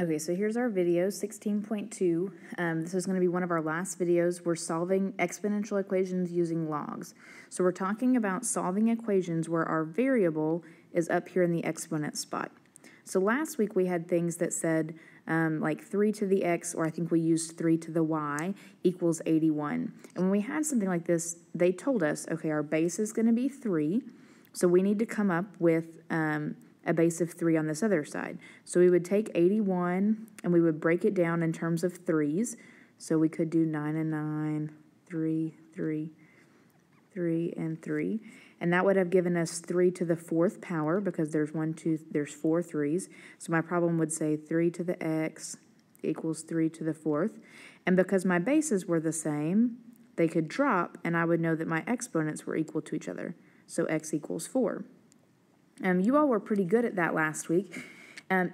Okay, so here's our video, 16.2. This is going to be one of our last videos. We're solving exponential equations using logs. So we're talking about solving equations where our variable is up here in the exponent spot. So last week we had things that said like 3 to the x, or I think we used 3 to the y, equals 81. And when we had something like this, they told us, okay, our base is going to be 3, so we need to come up with a base of 3 on this other side. So we would take 81 and we would break it down in terms of threes. So we could do 9 and 9, 3, 3, 3, and 3. And that would have given us 3 to the 4th power because there's 4 threes. So my problem would say 3 to the x equals 3 to the 4th. And because my bases were the same, they could drop and I would know that my exponents were equal to each other. So x equals 4. You all were pretty good at that last week. What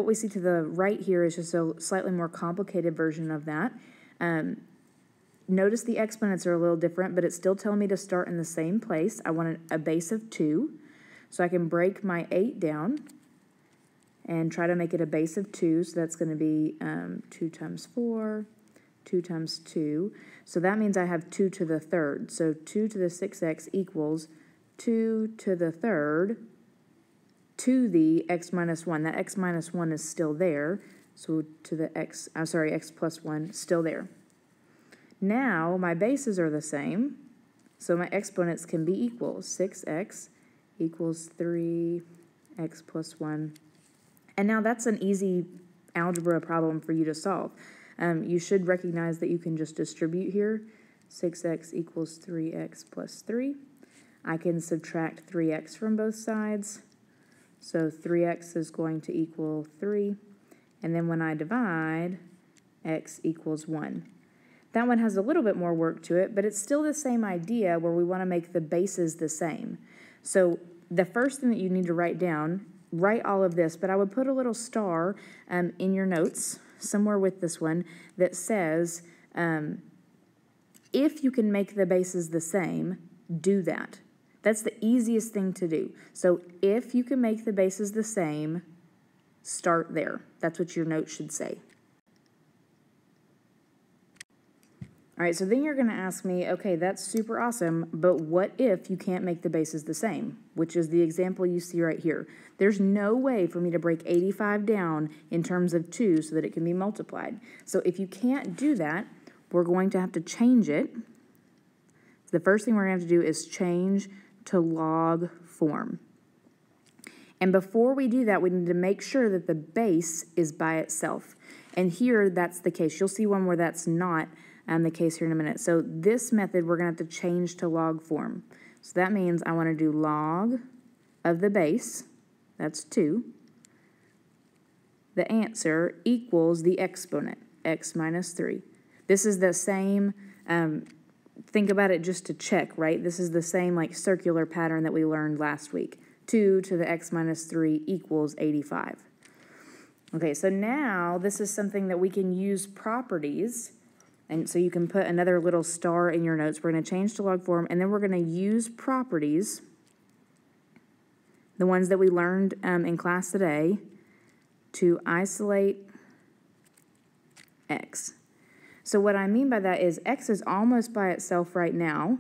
we see to the right here is just a slightly more complicated version of that. Notice the exponents are a little different, but it's still telling me to start in the same place. I want a base of 2, so I can break my 8 down and try to make it a base of 2, so that's going to be 2 times 4, 2 times 2. So that means I have 2 to the 3rd. So 2 to the 6x equals 2 to the 3rd to the x minus 1. That x minus 1 is still there. So to the x plus 1, still there. Now my bases are the same, so my exponents can be equal. 6x equals 3x plus 1. And now that's an easy algebra problem for you to solve. You should recognize that you can just distribute here. 6x equals 3x plus 3. I can subtract 3x from both sides. So 3x is going to equal 3. And then when I divide, x equals 1. That one has a little bit more work to it, but it's still the same idea where we want to make the bases the same. So the first thing that you need to write down, write all of this, but I would put a little star in your notes, somewhere with this one, that says if you can make the bases the same, do that. That's the easiest thing to do. So if you can make the bases the same, start there. That's what your note should say. All right, so then you're going to ask me, okay, that's super awesome, but what if you can't make the bases the same, which is the example you see right here. There's no way for me to break 85 down in terms of 2 so that it can be multiplied. So if you can't do that, we're going to have to change it. The first thing we're going to have to do is change to log form. And before we do that, we need to make sure that the base is by itself. And here, that's the case. You'll see one where that's not the case here in a minute. So this method, we're going to have to change to log form. So that means I want to do log of the base, that's 2. The answer equals the exponent, x minus 3. This is the same, think about it just to check, right? This is the same like circular pattern that we learned last week. 2 to the x minus 3 equals 85. Okay, so now this is something that we can use properties. And so you can put another little star in your notes. We're going to change to log form, and then we're going to use properties, the ones that we learned in class today, to isolate x. So what I mean by that is x is almost by itself right now.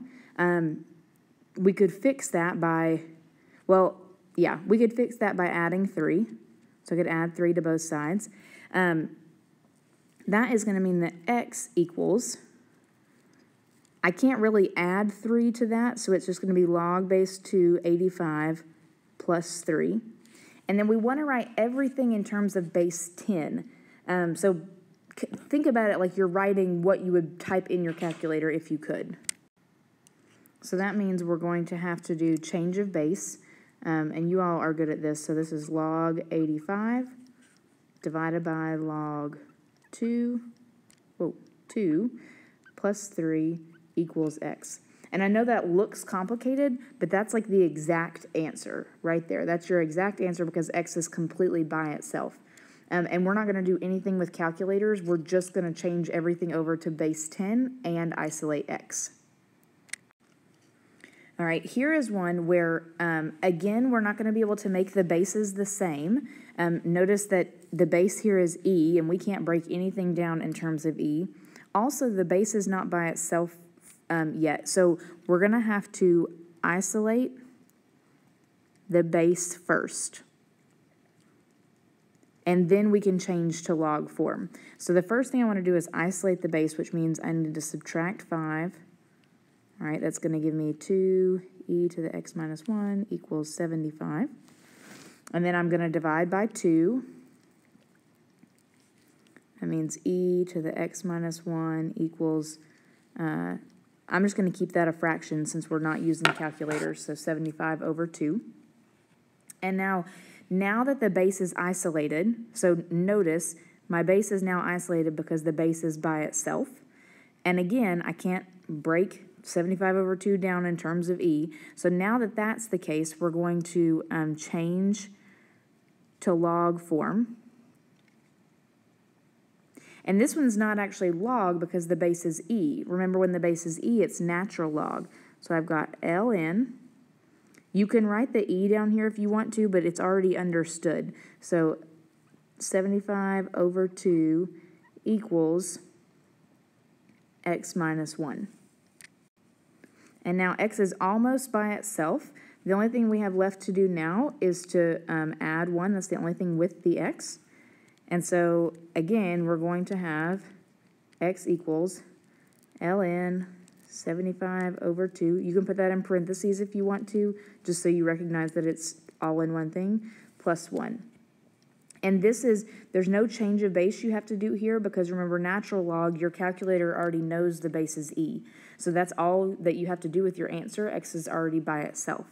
We could fix that by, we could fix that by adding 3. So I could add 3 to both sides. That is going to mean that x equals, I can't really add 3 to that, so it's just going to be log base 2 85 plus 3. And then we want to write everything in terms of base 10. So think about it like you're writing what you would type in your calculator if you could. So that means we're going to have to do change of base, and you all are good at this. So this is log 85 divided by log 2 plus 3 equals x. And I know that looks complicated, but that's like the exact answer right there. That's your exact answer because x is completely by itself. And we're not going to do anything with calculators. We're just going to change everything over to base 10 and isolate x. All right, here is one where, again, we're not going to be able to make the bases the same. Notice that the base here is E, and we can't break anything down in terms of E. Also, the base is not by itself yet, so we're going to have to isolate the base first. And then we can change to log form. So the first thing I want to do is isolate the base, which means I need to subtract 5. All right, that's going to give me 2e to the x minus 1 equals 75. And then I'm going to divide by 2. That means e to the x minus 1 equals, I'm just going to keep that a fraction since we're not using the calculator, so 75 over 2. And now that the base is isolated, so notice my base is now isolated because the base is by itself. And again, I can't break 75 over 2 down in terms of e. So now that that's the case, we're going to change to log form. And this one's not actually log because the base is e. Remember, when the base is e, it's natural log. So I've got ln. You can write the e down here if you want to, but it's already understood. So 75 over 2 equals x minus 1. And now x is almost by itself. The only thing we have left to do now is to add 1. That's the only thing with the x. And so, again, we're going to have x equals ln 75 over 2. You can put that in parentheses if you want to, just so you recognize that it's all in one thing, plus 1. And there's no change of base you have to do here because remember, natural log, your calculator already knows the base is e. So that's all that you have to do with your answer. X is already by itself.